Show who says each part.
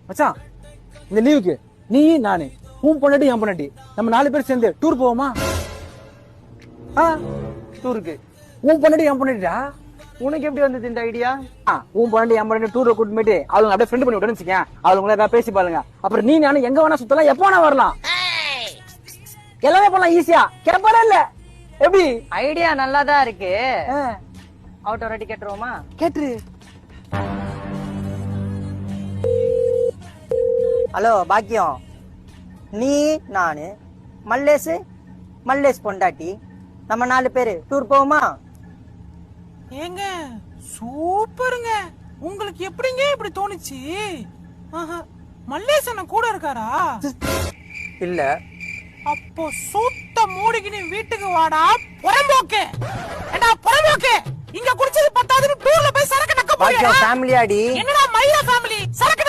Speaker 1: மச்சான் இந்த லீவுக்கு நீ நானு உன் பொண்டாட்டி என் பொண்டாட்டி நம்ம 4 பேர் சேர்ந்து டூர் போவோமா? டூருக்கு உன் பொண்டாட்டி என் பொண்டாட்டிடா.
Speaker 2: உனக்கு எப்படி வந்தது இந்த ஐடியா?
Speaker 1: உன் பொண்டாட்டி என் பொண்டாட்டி டூரை கூட்டு போயிட்டு அவங்க அப்படியே ஃப்ரெண்ட் பண்ணி விட்டுன்னு வச்சுக்கேன். அவங்க ஏதாவது பேசி பாருங்க. அப்புறம் நீ நானும் எங்க வேணா சுத்தலாம், எப்ப வேணா வரலாம். எல்லாமே பண்ணலாம் ஈஸியா. கேட்பாரா இல்ல எப்படி?
Speaker 2: ஐடியா நல்லாதான் இருக்கு. அவுட் ரெடி கேட்டுருவோமா?
Speaker 1: கேட்டுரு.
Speaker 2: ஹலோ பாக்கியம், நீ நானு மல்லேஷ் பொண்டாட்டி நம்ம 4 பேரு டூர் போவோமா?
Speaker 3: ஏங்க சூப்பருங்க. உங்களுக்கு எப்படிங்க இப்படி தோணுச்சு? மல்லேசன் கூட இருக்காரா?
Speaker 2: இல்ல.
Speaker 3: அப்போ சூத்த மூடிக்கினு வீட்டுக்கு வாடா புறம்போக்கு. ஏண்டா புறம்போக்கு, இங்க குடிச்சது பத்தாதுன்னு டூர்ல போய் சரக்கு நக்க போறியா?
Speaker 2: ஃபேமிலியாடி.
Speaker 3: என்னடா மயிரா ஃபேமிலி சரக்கு